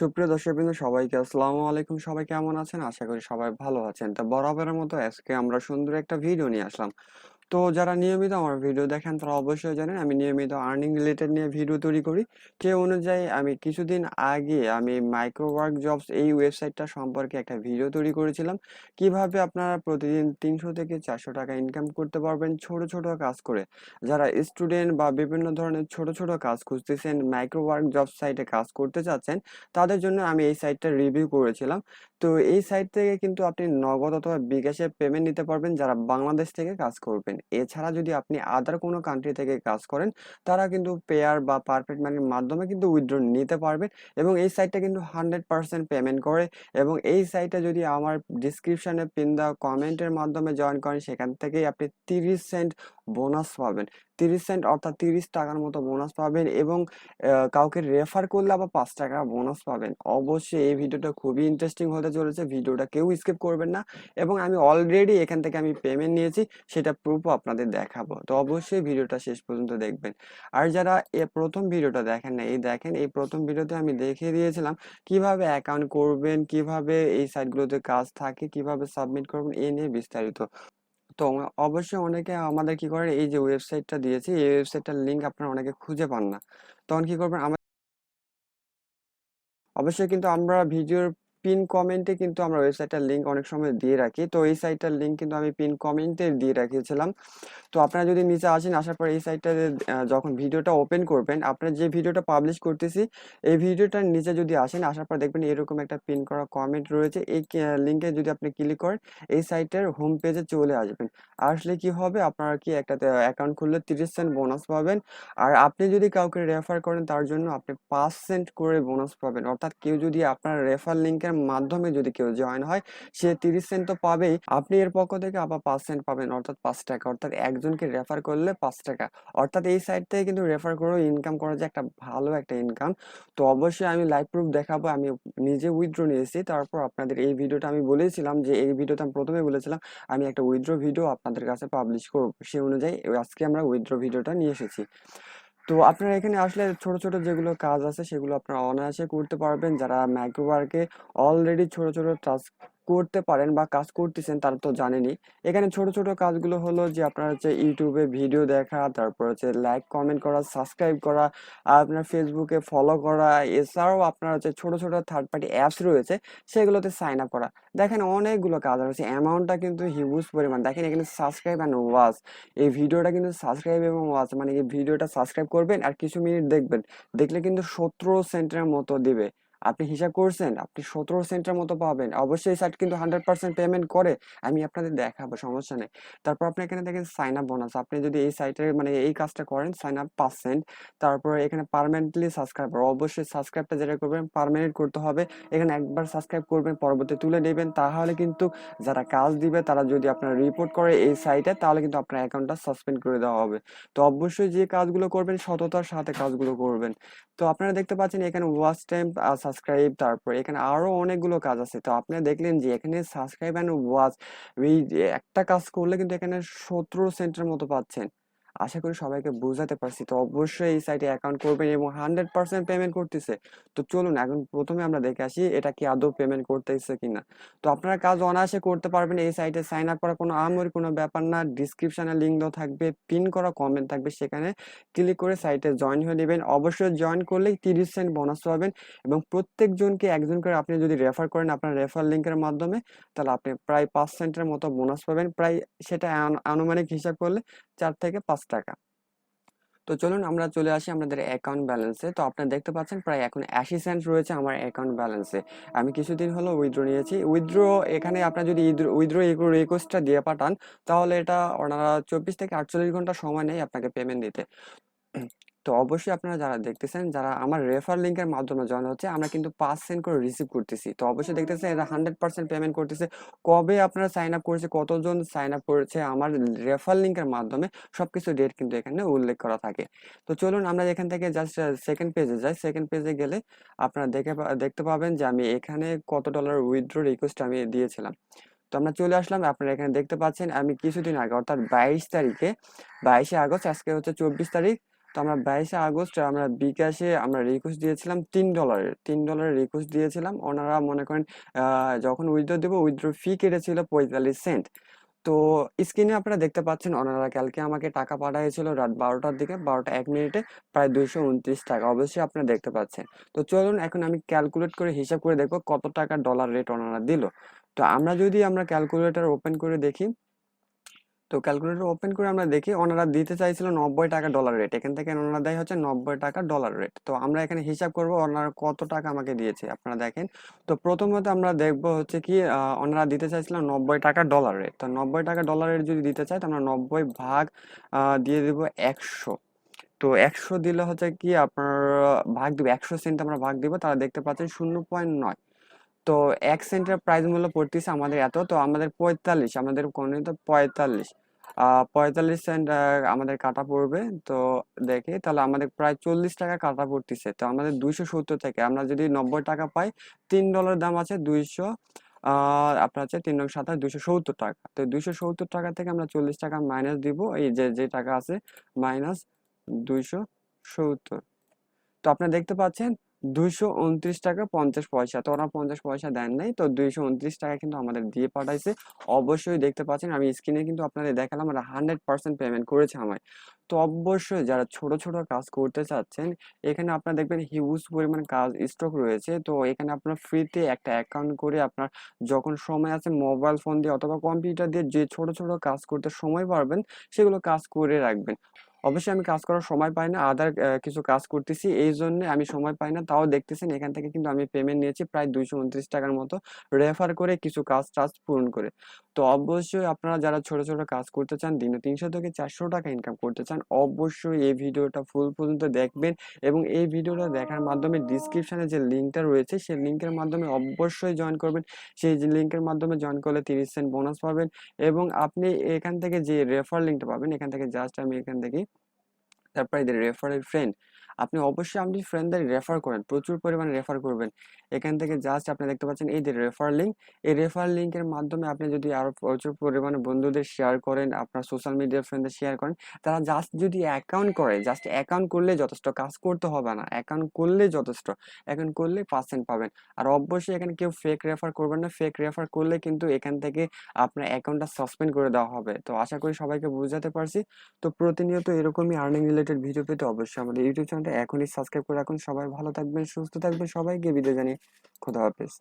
সুপ্রিয় দর্শকবৃন্দ সবাইকে আসসালামু আলাইকুম। সবাই কেমন আছেন? আশা করি সবাই ভালো আছেন। তো বরাবরের মতো আজকে আমরা সুন্দর একটা ভিডিও নিয়ে আসলাম। তো যারা নিয়মিত আমার ভিডিও দেখেন তারা অবশ্যই জানেন আমি নিয়মিত আর্নিং রিলেটেড নিয়ে ভিডিও তৈরি করি। সেই অনুযায়ী আমি কিছুদিন আগে আমি মাইক্রো ওয়ার্ক জবস এই ওয়েবসাইটটা সম্পর্কে একটা ভিডিও তৈরি করেছিলাম। কিভাবে আপনারা প্রতিদিন ৩০০ থেকে ৪০০ টাকা ইনকাম করতে পারবেন ছোট ছোট কাজ করে। যারা স্টুডেন্ট বা বিভিন্ন ধরনের ছোট ছোট কাজ খুঁজতেছেন, মাইক্রো ওয়ার্ক জবস সাইটে কাজ করতে চাচ্ছেন, তাদের জন্য আমি এই সাইটটা রিভিউ করেছিলাম। তো এই সাইট থেকে কিন্তু আপনি নগদ অথবা বিকাশে পেমেন্ট নিতে পারবেন যারা বাংলাদেশ থেকে কাজ করবেন। এছাড়া যদি আপনি আদার কোনো কান্ট্রি থেকে কাজ করেন, তারা কিন্তু পেয়ার বা পারফেক্ট মানির মাধ্যমে কিন্তু উইথড্র নিতে পারবেন। এবং এই সাইটটা কিন্তু 100% পেমেন্ট করে। এবং এই সাইটে যদি আমার ডিসক্রিপশনে পিন দেওয়া কমেন্টের মাধ্যমে জয়েন করেন, সেখান থেকেই আপনি 30 সেন্ট বোনাস পাবেন। 30 সেন্ট অর্থাৎ 30 টাকার মতো বোনাস পাবেন। এবং কাউকে রেফার করলে আবার 5 টাকা বোনাস পাবেন। অবশ্যই এই ভিডিওটা খুবই ইন্টারেস্টিং হতে চলেছে, ভিডিওটা কেউ স্কিপ করবেন না। এবং আমি অলরেডি এখান থেকে আমি পেমেন্ট নিয়েছি, সেটা প্রুফও আপনাদের দেখাবো। তো অবশ্যই ভিডিওটা শেষ পর্যন্ত দেখবেন। আর যারা প্রথম ভিডিওটা দেখেন না, এই দেখেন এই প্রথম ভিডিওতে আমি দেখিয়ে দিয়েছিলাম কিভাবে অ্যাকাউন্ট করবেন, কিভাবে এই সাইটগুলোতে কাজ থাকে, কিভাবে সাবমিট করবেন, এই নিয়ে বিস্তারিত। তো অবশ্যই অনেকে আমাদের কি করেন, এই যে ওয়েবসাইটটা দিয়েছি এই ওয়েবসাইটটার লিঙ্ক আপনারা অনেকে খুঁজে পান না। তখন কি করবেন, অবশ্যই কিন্তু আমরা ভিডিওর পিন কমেন্টে কিন্তু আমরা ওয়েবসাইটটার লিঙ্ক অনেক সময় দিয়ে রাখি। তো এই সাইটটার লিঙ্ক কিন্তু আমি পিন কমেন্টে দিয়ে রাখিয়েছিলাম। তো আপনারা যদি নিচে আসেন, আসার পর এই সাইটটাতে যখন ভিডিওটা ওপেন করবেন, আপনারা যে ভিডিওটা পাবলিশ করতেছি এই ভিডিওটার নিচে যদি আসেন, আসার পর দেখবেন এরকম একটা পিন করা কমেন্ট রয়েছে। এই লিঙ্কে যদি আপনি ক্লিক করেন, এই সাইটের হোম পেজে চলে আসবেন। আসলে কি হবে, আপনারা কি একটা অ্যাকাউন্ট খুললে 30 সেন্ট বোনাস পাবেন। আর আপনি যদি কাউকে রেফার করেন, তার জন্য আপনি 5 সেন্ট করে বোনাস পাবেন। অর্থাৎ কেউ যদি আপনার রেফার লিঙ্কের মাধ্যমে যদি কেউ জয়েন হয়, সে 30 সেন্ট তো পাবেই, আপনি এর পক্ষ থেকে আবার 5 সেন্ট পাবেন, অর্থাৎ 5 টাকা। অর্থাৎ একজনকে রেফার করলে 5 টাকা। অর্থাৎ এই সাইট থেকে কিন্তু রেফার করেও ইনকাম করা যায়, একটা ভালো একটা ইনকাম। তো অবশ্যই আমি লাইভ প্রুফ দেখাবো, আমি নিজে উইথড্র নিয়েছি। তারপর আপনাদের এই ভিডিওটা আমি বলেছিলাম যে এই ভিডিওটা আমি প্রথমে বলেছিলাম আমি একটা উইথড্র ভিডিও আপনাদের কাছে পাবলিশ করব, সেই অনুযায়ী আজকে আমরা উইথড্র ভিডিওটা নিয়ে এসেছি। তো আপনারা এখানে আসলে ছোট ছোট যেগুলো কাজ আছে সেগুলো আপনারা অনায়াসে করতে পারবেন। যারা মাইক্রো ওয়ার্কে অলরেডি ছোট ছোট টাস্ক করতে পারেন বা কাজ করতেছেন, তারা তো জানেনই। এখানে ছোট ছোট কাজগুলো হলো যে আপনার হচ্ছে ইউটিউবে ভিডিও দেখা, তারপর হচ্ছে লাইক কমেন্ট করা, সাবস্ক্রাইব করা, আর আপনার ফেসবুকে ফলো করা। এছাড়াও আপনার হচ্ছে ছোট ছোট থার্ড পার্টি অ্যাপস রয়েছে, সেগুলোতে সাইন আপ করা। দেখেন অনেকগুলো কাজ রয়েছে, অ্যামাউন্টটা কিন্তু হিউজ পরিমাণ। দেখেন এখানে সাবস্ক্রাইব অ্যান্ড ওয়াচ, এই ভিডিওটা কিন্তু সাবস্ক্রাইব এবং ওয়াচ মানে এই ভিডিওটা সাবস্ক্রাইব করবেন আর কিছু মিনিট দেখবেন, দেখলে কিন্তু 17 সেন্টের মতো দিবে। আপনি হিসাব করছেন, আপনি 17 সেন্টের মতো পাবেন। অবশ্যই সাইট কিন্তু 100% পেমেন্ট করে, আমি আপনাদের দেখাবো, সমস্যা নেই। তারপর আপনি এখানে দেখেন সাইন আপ বোনাস, আপনি যদি এই সাইটের মানে এই কাজটা করেন, সাইন আপ 5 সেন্ট। তারপর এখানে পার্মানেন্টলি সাবস্ক্রাইবার, অবশ্যই সাবস্ক্রাইবটা যেটা করবেন পার্মানেন্ট করতে হবে। এখানে একবার সাবস্ক্রাইব করবেন, পরবর্তী তুলে নেবেন, তাহলে কিন্তু যারা কাজ দিবে তারা যদি আপনার রিপোর্ট করে এই সাইটে, তাহলে কিন্তু আপনার অ্যাকাউন্টটা সাসপেন্ড করে দেওয়া হবে। তো অবশ্যই যে কাজগুলো করবেন সততার সাথে কাজগুলো করবেন। তো আপনারা দেখতে পাচ্ছেন এখানে ওয়াচ টাইম, সাবস্ক্রাইব, তারপর এখানে আরো অনেকগুলো কাজ আছে। তো আপনারা দেখলেন যে এখানে সাবস্ক্রাইব এন্ড ওয়াচ, এই যে একটা কাজ করলে কিন্তু এখানে 17 সেন্টের মতো পাচ্ছেন। আশা করি সবাইকে বোঝাতে পারছি। তো অবশ্যই এই সাইটে অ্যাকাউন্ট করবেন এবং 100% পেমেন্ট করতেছে। তো চলুন এখন প্রথমে আমরা দেখে আসি এটা কি আদৌ পেমেন্ট করতেছে কিনা। তো আপনারা কাজ অনায়াসে করতে পারবেন। এই সাইটে সাইন আপ করা কোনো আহামরি কোনো ব্যাপার না। ডিসক্রিপশনে লিঙ্ক দেওয়া থাকবে, পিন করা কমেন্ট থাকবে, সেখানে ক্লিক করে সাইটে জয়েন হয়ে নেবেন। অবশ্যই জয়েন করলেই 30 সেন্ট বোনাস পাবেন। এবং প্রত্যেকজনকে একজন করে আপনি যদি রেফার করেন আপনার রেফার লিঙ্কের মাধ্যমে, তাহলে আপনি প্রায় 5 সেন্টের মতো বোনাস পাবেন। প্রায় সেটা আনুমানিক হিসাব করলে 4 থেকে 5 টাকা। তো চলুন আমরা চলে আসি আমাদের অ্যাকাউন্ট ব্যালেন্সে। তো আপনারা দেখতে পাচ্ছেন প্রায় এখন 80 সেন্ট রয়েছে আমার অ্যাকাউন্ট ব্যালেন্সে। আমি কিছুদিন হলো উইথড্র নিয়েছি। উইথড্র এখানে আপনার যদি উইথড্র রিকোয়েস্টটা দিয়ে পাঠান, তাহলে এটা ওনারা 24 থেকে 48 ঘন্টা সময় নেয় আপনাকে পেমেন্ট দিতে। তো অবশ্যই আপনারা যারা দেখতেছেন, যারা আমার রেফার লিঙ্কের মাধ্যমে জয়েন হচ্ছে, আমরা কিন্তু 5 সেন্ট করে রিসিভ করতেছি। তো অবশ্যই দেখতেছেন এরা 100% পেমেন্ট করতেছে। কবে আপনারা সাইন আপ করেছে, কতজন সাইন আপ করেছে আমার রেফার লিঙ্কের মাধ্যমে, সবকিছু ডেট কিন্তু এখানে উল্লেখ করা থাকে। তো চলুন আমরা এখান থেকে জাস্ট সেকেন্ড পেজে যাই। সেকেন্ড পেজে গেলে আপনারা দেখতে পাবেন যে আমি এখানে কত ডলার উইথড্র রিকোয়েস্ট আমি দিয়েছিলাম। তো আমরা চলে আসলাম, আপনারা এখানে দেখতে পাচ্ছেন আমি কিছুদিন আগে অর্থাৎ 22 তারিখে, 22শে আগস্ট, আজকে হচ্ছে 24 তারিখ, তো আমরা 22শে আগস্ট আমরা বিকাশে আমরা রিকোয়েস্ট দিয়েছিলাম $3 রিকোয়েস্ট দিয়েছিলাম। ওনারা মনে করেন যখন উইথড্র দেবো উইথড্র ফি কেটেছিল 45 সেন্ট। তো স্ক্রিনে আপনারা দেখতে পাচ্ছেন ওনারা কালকে আমাকে টাকা পাঠিয়েছিল রাত 12টার দিকে, 12টা 1 মিনিটে, প্রায় 229 টাকা অবশ্যই আপনারা দেখতে পাচ্ছেন। তো চলুন এখন আমি ক্যালকুলেট করে হিসাব করে দেখবো কত টাকা ডলার রেট ওনারা দিল। তো আমরা ক্যালকুলেটর ওপেন করে দেখি। তো ক্যালকুলেটর ওপেন করে আমরা দেখি ওনারা দিতে চাইছিল $90 ডলার রেট, এখান থেকে ওনারা দেয় হচ্ছে $90 ডলার রেট। তো আমরা এখানে হিসাব করব ওনারা কত টাকা আমাকে দিয়েছে আপনারা দেখেন। তো প্রথমত আমরা দেখব হচ্ছে কি ওনারা দিতে চাইছিল $90 ডলার রেট। তো $90 ডলার রেট যদি দিতে চাই তো আমরা 90 ভাগ দিয়ে দিব 100। তো 100 দিলে হচ্ছে কি আপনার ভাগ দিব 100 সেন্ট, আমরা ভাগ দিব, তারা দেখতে পাচ্ছেন 0.9। তো 1 সেন্টের প্রাইস মূল্য পড়তেছে আমাদের এত, তো আমাদের 45, আমাদের কোণে তো 45, 45 সেন্ট আমাদের কাটা পড়বে। তো দেখি তাহলে আমাদের প্রায় $40 কাটা পড়তেছে। তো আমাদের 270 থেকে আমরা যদি $90 পাই, $3 দাম আছে 200, আপনার হচ্ছে 3 × 7 = 270 টাকা। তো 270 টাকা থেকে আমরা $40 মাইনাস দিব, এই যে টাকা আছে মাইনাস 270। তো আপনারা দেখতে পাচ্ছেন 229 টাকা 50 পয়সা। তো ওরা 50 পয়সা দেন নাই, তো 229 টাকা কিন্তু আমাদের দিয়ে পাঠাইছে। অবশ্যই দেখতে পাচ্ছেন আমি স্ক্রিনে কিন্তু আপনাদের দেখালাম ওরা 100% পেমেন্ট করেছে আমায়। তো অবশ্যই যারা ছোট ছোট কাজ করতে চাচ্ছেন, এখানে আপনারা দেখবেন হিউজ পরিমাণ কাজ স্টক রয়েছে। তো এখানে আপনার ফ্রিতে একটা অ্যাকাউন্ট করে আপনার যখন সময় আছে মোবাইল ফোন দিয়ে অথবা কম্পিউটার দিয়ে যে ছোট ছোট কাজ করতে সময় পারবেন সেগুলো কাজ করে রাখবেন। অবশ্যই আমি কাজ করার সময় পাই না, আদার কিছু কাজ করতেছি এই জন্য আমি সময় পাই না। তাও দেখতেছেন এখান থেকে কিন্তু আমি পেমেন্ট নিয়েছি প্রায় 229 টাকার মতো, রেফার করে কিছু কাজ টাজ পূরণ করে। তো অবশ্যই আপনারা যারা ছোট ছোট কাজ করতে চান, দিনে 300 থেকে 400 টাকা ইনকাম করতে চান, অবশ্যই এই ভিডিওটা ফুল পর্যন্ত দেখবেন। এবং এই ভিডিওটা দেখার মাধ্যমে ডিসক্রিপশনে যে লিঙ্কটা রয়েছে সেই লিঙ্কের মাধ্যমে অবশ্যই জয়েন করবেন। সেই লিঙ্কের মাধ্যমে জয়েন করলে 30 সেন্ট বোনাস পাবেন। এবং আপনি এখান থেকে যে রেফার লিঙ্কটা পাবেন, এখান থেকে জাস্ট আমি এখান থেকে তারপরে এদের রেফারেল ফ্রেন্ড, আপনি অবশ্যই আপনি ফ্রেন্ডদের রেফার করেন, প্রচুর পরিমাণে রেফার করবেন। এখান থেকে জাস্ট আপনি দেখতে পাচ্ছেন এই যে রেফার লিঙ্ক, এই রেফার লিঙ্কের মাধ্যমে আপনি যদি আরো প্রচুর পরিমাণে বন্ধুদের শেয়ার করেন, আপনার সোশ্যাল মিডিয়া ফ্রেন্ডদের শেয়ার করেন, তারা জাস্ট যদি অ্যাকাউন্ট করে, জাস্ট অ্যাকাউন্ট করলে যথেষ্ট, কাজ করতে হবে না, অ্যাকাউন্ট করলে যথেষ্ট। অ্যাকাউন্ট করলে পার্সেন্ট পাবেন। আর অবশ্যই এখানে কেউ ফেক রেফার করবেন না, ফেক রেফার করলে কিন্তু এখান থেকে আপনার অ্যাকাউন্টটা সাসপেন্ড করে দেওয়া হবে। তো আশা করি সবাইকে বুঝাতে পারছি। তো প্রতিনিয়ত এরকমই আর্নিং রিলেটেড ভিডিও পেতে অবশ্যই আমাদের ইউটিউব চ্যানেলটা এখনই সাবস্ক্রাইব করে রাখুন। সবাই ভালো থাকবেন, সুস্থ থাকবেন, সবাইকে বিদায় জানিয়ে খোদা হাফেজ।